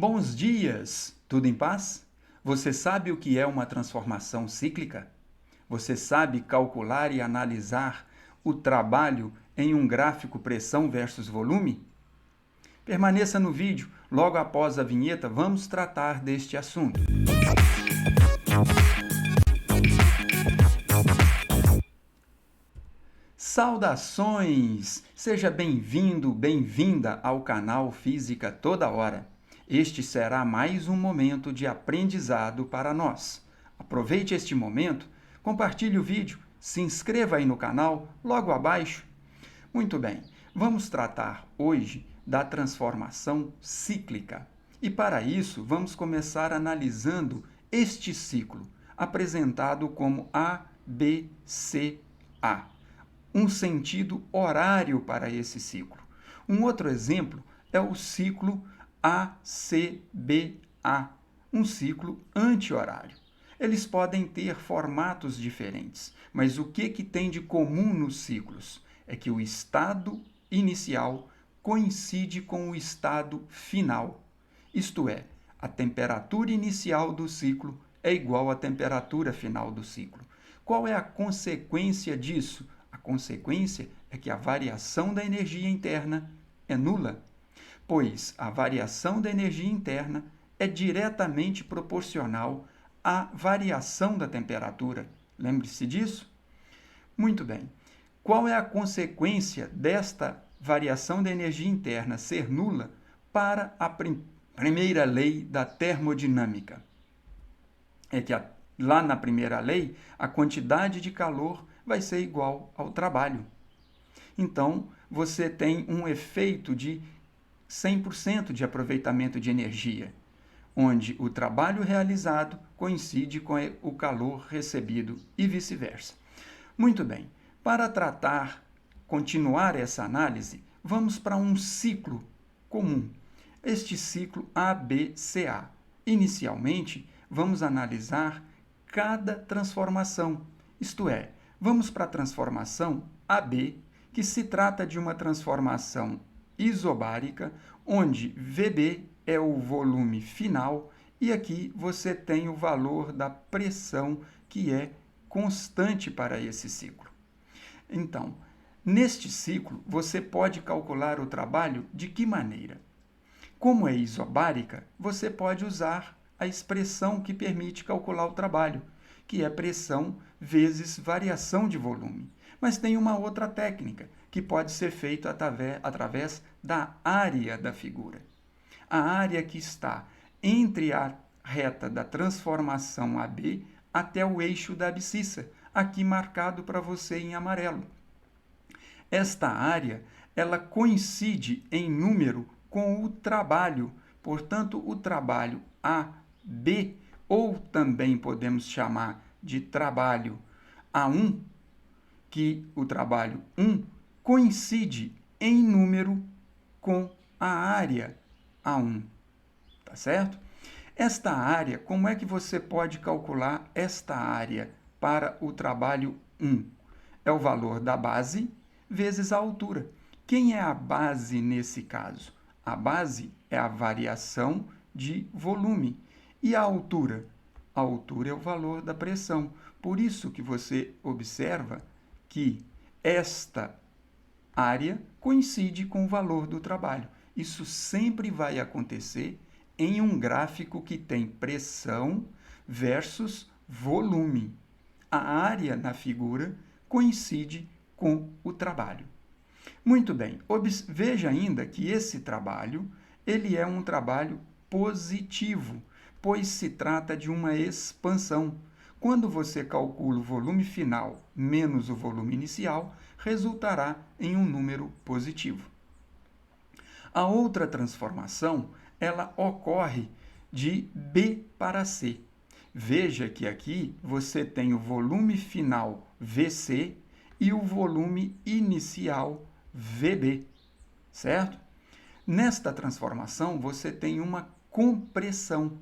Bons dias! Tudo em paz? Você sabe o que é uma transformação cíclica? Você sabe calcular e analisar o trabalho em um gráfico pressão versus volume? Permaneça no vídeo, logo após a vinheta vamos tratar deste assunto. Saudações! Seja bem-vindo, bem-vinda ao canal Física Toda Hora. Este será mais um momento de aprendizado para nós. Aproveite este momento, compartilhe o vídeo, se inscreva aí no canal, logo abaixo. Muito bem, vamos tratar hoje da transformação cíclica. E para isso, vamos começar analisando este ciclo, apresentado como ABCA. Um sentido horário para esse ciclo. Um outro exemplo é o ciclo ACBA, um ciclo anti-horário. Eles podem ter formatos diferentes, mas o que tem de comum nos ciclos é que o estado inicial coincide com o estado final. Isto é, a temperatura inicial do ciclo é igual à temperatura final do ciclo. Qual é a consequência disso? A consequência é que a variação da energia interna é nula, pois a variação da energia interna é diretamente proporcional à variação da temperatura. Lembre-se disso? Muito bem. Qual é a consequência desta variação da energia interna ser nula para a primeira lei da termodinâmica? É que lá na primeira lei, a quantidade de calor vai ser igual ao trabalho. Então, você tem um efeito de 100% de aproveitamento de energia, onde o trabalho realizado coincide com o calor recebido e vice-versa. Muito bem, para continuar essa análise, vamos para um ciclo comum. Este ciclo ABCA. Inicialmente, vamos analisar cada transformação, isto é, vamos para a transformação AB, que se trata de uma transformação isobárica, onde VB é o volume final e aqui você tem o valor da pressão que é constante para esse ciclo. Então, neste ciclo, você pode calcular o trabalho de que maneira? Como é isobárica, você pode usar a expressão que permite calcular o trabalho, que é pressão vezes variação de volume. Mas tem uma outra técnica, que pode ser feita através da área da figura. A área que está entre a reta da transformação AB até o eixo da abscissa, aqui marcado para você em amarelo. Esta área, ela coincide em número com o trabalho, portanto, o trabalho AB, ou também podemos chamar de trabalho A1, que o trabalho 1 coincide em número com a área A1, tá certo? Esta área, como é que você pode calcular esta área para o trabalho 1? É o valor da base vezes a altura. Quem é a base nesse caso? A base é a variação de volume. E a altura? A altura é o valor da pressão. Por isso que você observa que esta área coincide com o valor do trabalho. Isso sempre vai acontecer em um gráfico que tem pressão versus volume. A área na figura coincide com o trabalho. Muito bem, veja ainda que esse trabalho ele é um trabalho positivo, pois se trata de uma expansão. Quando você calcula o volume final menos o volume inicial, resultará em um número positivo. A outra transformação, ela ocorre de B para C. Veja que aqui você tem o volume final VC e o volume inicial VB, certo? Nesta transformação, você tem uma compressão,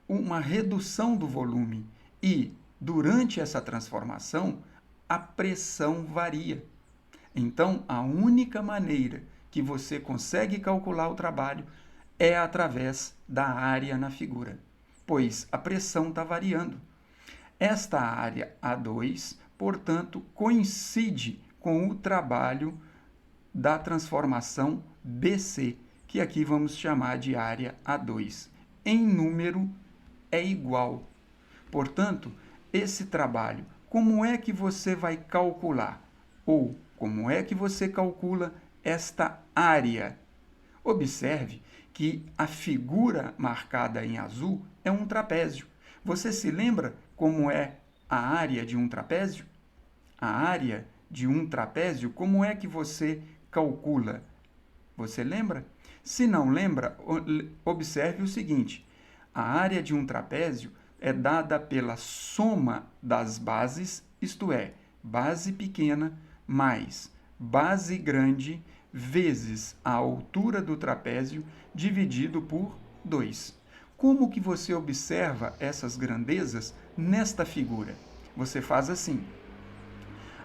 uma redução do volume e, durante essa transformação, a pressão varia. Então, a única maneira que você consegue calcular o trabalho é através da área na figura, pois a pressão está variando. Esta área A2, portanto, coincide com o trabalho da transformação BC, que aqui vamos chamar de área A2. Em número é igual. Portanto, esse trabalho, como é que você vai calcular? Ou como é que você calcula esta área? Observe que a figura marcada em azul é um trapézio. Você se lembra como é a área de um trapézio? A área de um trapézio, como é que você calcula? Você lembra? Se não lembra, observe o seguinte: a área de um trapézio é dada pela soma das bases, isto é, base pequena mais base grande vezes a altura do trapézio dividido por 2. Como que você observa essas grandezas nesta figura? Você faz assim: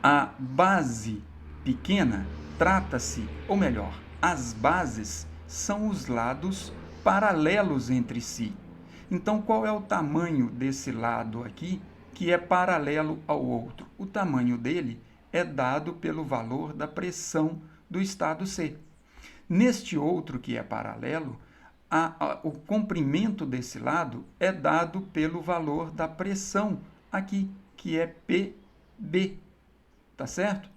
a base pequena trata-se, ou melhor, as bases são os lados paralelos entre si. Então, qual é o tamanho desse lado aqui que é paralelo ao outro? O tamanho dele é dado pelo valor da pressão do estado C. Neste outro que é paralelo, o comprimento desse lado é dado pelo valor da pressão aqui, que é PB. Tá certo?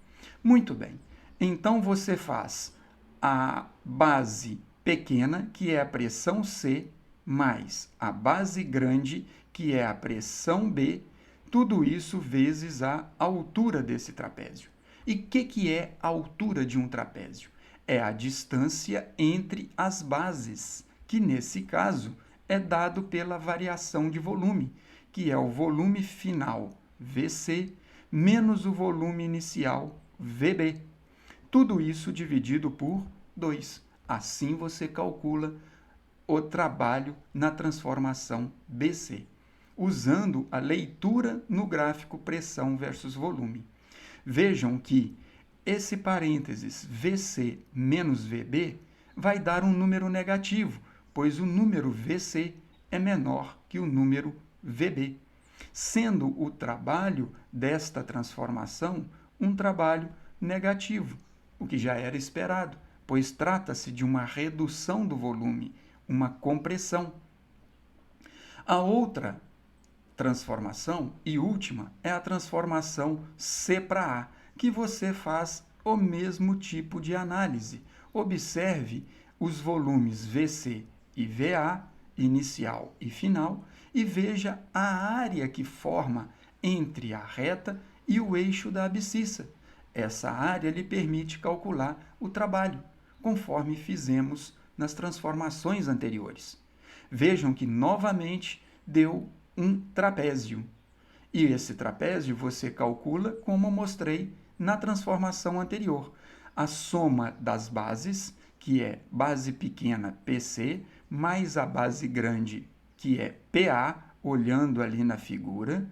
Muito bem. Então você faz a base pequena, que é a pressão C, mais a base grande, que é a pressão B, tudo isso vezes a altura desse trapézio. E o que é a altura de um trapézio? É a distância entre as bases, que nesse caso é dado pela variação de volume, que é o volume final, VC, menos o volume inicial, VB. Tudo isso dividido por 2. Assim você calcula o trabalho na transformação BC, usando a leitura no gráfico pressão versus volume. Vejam que esse parênteses VC menos VB vai dar um número negativo, pois o número VC é menor que o número VB, sendo o trabalho desta transformação um trabalho negativo, o que já era esperado, pois trata-se de uma redução do volume, uma compressão. A outra transformação e última é a transformação C para A, que você faz o mesmo tipo de análise. Observe os volumes VC e VA, inicial e final, e veja a área que forma entre a reta e o eixo da abscissa. Essa área lhe permite calcular o trabalho, conforme fizemos nas transformações anteriores. Vejam que novamente deu um trapézio. E esse trapézio você calcula como mostrei na transformação anterior. A soma das bases, que é base pequena PC, mais a base grande, que é PA, olhando ali na figura,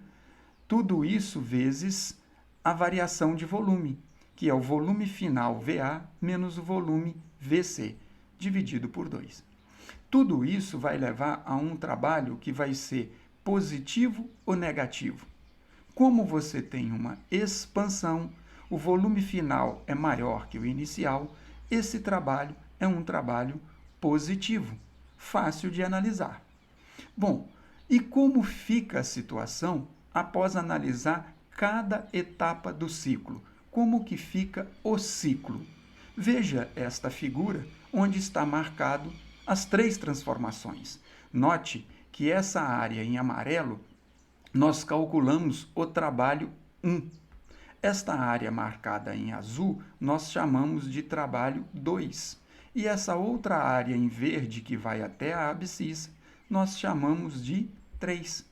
tudo isso vezes a variação de volume, que é o volume final VA menos o volume VC, dividido por 2. Tudo isso vai levar a um trabalho que vai ser positivo ou negativo. Como você tem uma expansão, o volume final é maior que o inicial, esse trabalho é um trabalho positivo, fácil de analisar. Bom, e como fica a situação após analisar cada etapa do ciclo? Como que fica o ciclo? Veja esta figura onde está marcado as 3 transformações. Note que essa área em amarelo nós calculamos o trabalho 1. Esta área marcada em azul nós chamamos de trabalho 2. E essa outra área em verde que vai até a abscissa nós chamamos de 3.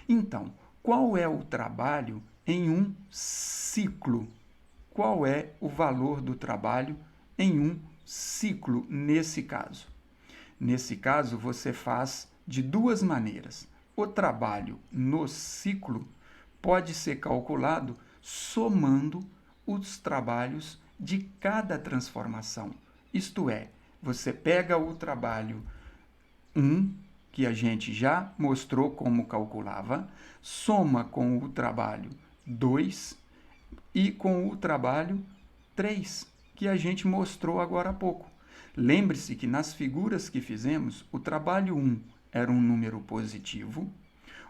Então, qual é o trabalho em um ciclo? Qual é o valor do trabalho em um ciclo nesse caso? Nesse caso, você faz de 2 maneiras. O trabalho no ciclo pode ser calculado somando os trabalhos de cada transformação. Isto é, você pega o trabalho 1, que a gente já mostrou como calculava, soma com o trabalho 2 e com o trabalho 3, que a gente mostrou agora há pouco. Lembre-se que nas figuras que fizemos, o trabalho 1 era um número positivo,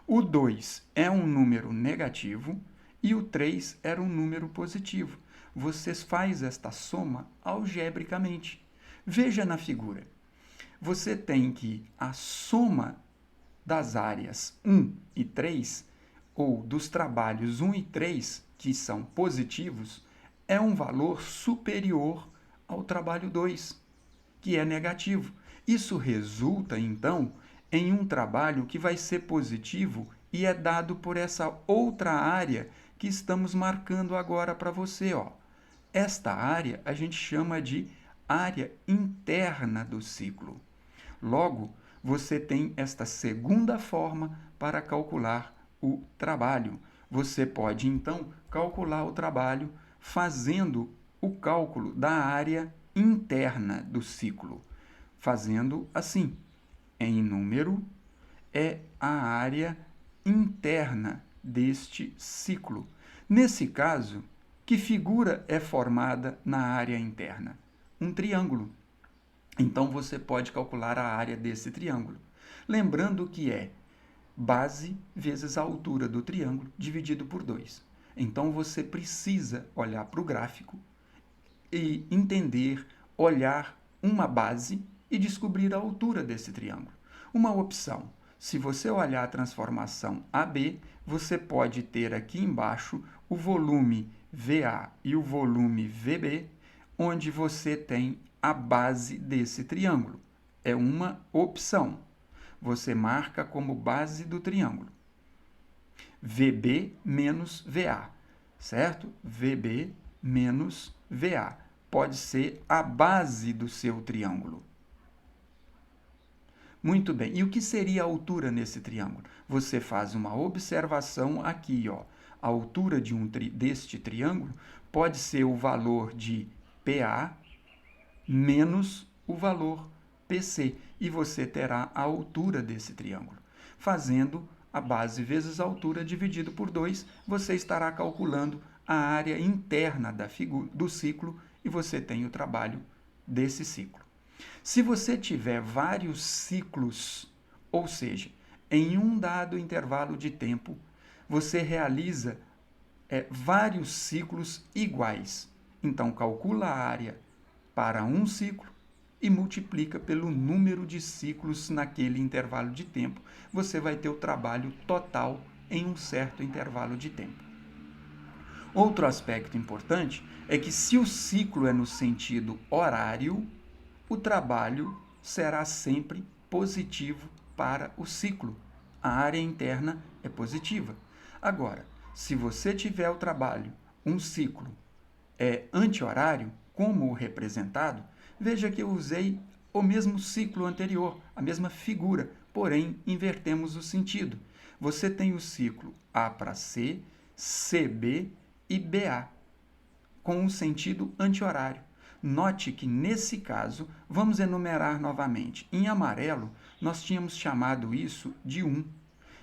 o 2 é um número negativo e o 3 era um número positivo. Você faz esta soma algebricamente. Veja na figura. Você tem que a soma das áreas 1 e 3, ou dos trabalhos 1 e 3, que são positivos, é um valor superior ao trabalho 2, que é negativo. Isso resulta, então, em um trabalho que vai ser positivo e é dado por essa outra área que estamos marcando agora para você. Ó. Esta área a gente chama de área interna do ciclo. Logo, você tem esta segunda forma para calcular o trabalho. Você pode, então, calcular o trabalho fazendo o cálculo da área interna do ciclo. Fazendo assim, em número, é a área interna deste ciclo. Nesse caso, que figura é formada na área interna? Um triângulo. Então, você pode calcular a área desse triângulo. Lembrando que é base vezes a altura do triângulo dividido por 2. Então, você precisa olhar para o gráfico e entender, olhar uma base e descobrir a altura desse triângulo. Uma opção. Se você olhar a transformação AB, você pode ter aqui embaixo o volume VA e o volume VB, onde você tem a base desse triângulo. É uma opção. Você marca como base do triângulo. VB menos VA, certo? VB menos VA. Pode ser a base do seu triângulo. Muito bem. E o que seria a altura nesse triângulo? Você faz uma observação aqui, ó. A altura deste triângulo pode ser o valor de PA menos o valor PC, e você terá a altura desse triângulo. Fazendo a base vezes a altura dividido por 2, você estará calculando a área interna do ciclo e você tem o trabalho desse ciclo. Se você tiver vários ciclos, ou seja, em um dado intervalo de tempo, você realiza vários ciclos iguais. Então, calcula a área para um ciclo e multiplica pelo número de ciclos naquele intervalo de tempo. Você vai ter o trabalho total em um certo intervalo de tempo. Outro aspecto importante é que se o ciclo é no sentido horário, o trabalho será sempre positivo para o ciclo. A área interna é positiva. Agora, se você tiver o trabalho, um ciclo anti-horário, como representado, veja que eu usei o mesmo ciclo anterior, a mesma figura, porém invertemos o sentido. Você tem o ciclo A para C, CB e BA, com um sentido anti-horário. Note que, nesse caso, vamos enumerar novamente. Em amarelo, nós tínhamos chamado isso de 1.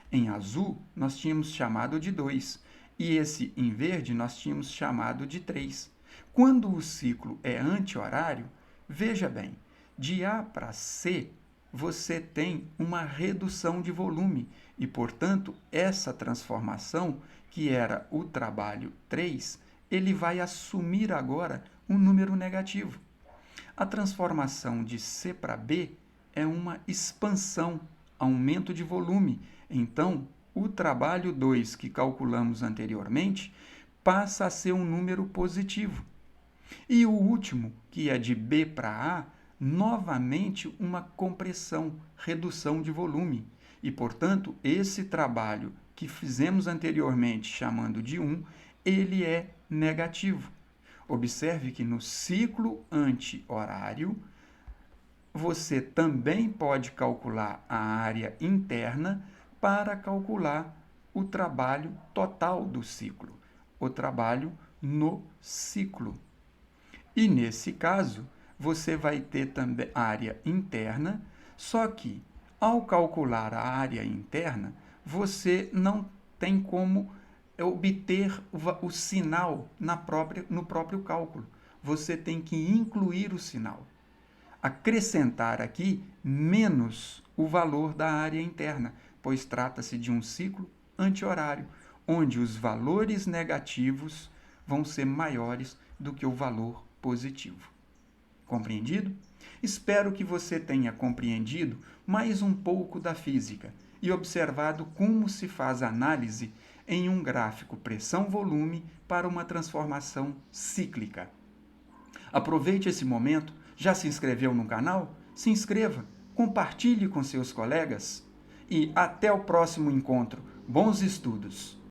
Em azul, nós tínhamos chamado de 2. E esse em verde, nós tínhamos chamado de 3. Quando o ciclo é anti-horário, veja bem, de A para C, você tem uma redução de volume e, portanto, essa transformação, que era o trabalho 3, ele vai assumir agora um número negativo. A transformação de C para B é uma expansão, aumento de volume. Então, o trabalho 2 que calculamos anteriormente passa a ser um número positivo. E o último, que é de B para A, novamente uma compressão, redução de volume. E, portanto, esse trabalho que fizemos anteriormente chamando de 1, ele é negativo. Observe que no ciclo anti-horário, você também pode calcular a área interna para calcular o trabalho total do ciclo, o trabalho no ciclo. E nesse caso, você vai ter também área interna, só que Ao calcular a área interna, você não tem como obter o sinal no próprio cálculo. Você tem que incluir o sinal. Acrescentar aqui menos o valor da área interna, pois trata-se de um ciclo anti-horário, onde os valores negativos vão ser maiores do que o valor positivo. Compreendido? Espero que você tenha compreendido mais um pouco da física e observado como se faz análise em um gráfico pressão-volume para uma transformação cíclica. Aproveite esse momento. Já se inscreveu no canal? Se inscreva, compartilhe com seus colegas e até o próximo encontro. Bons estudos!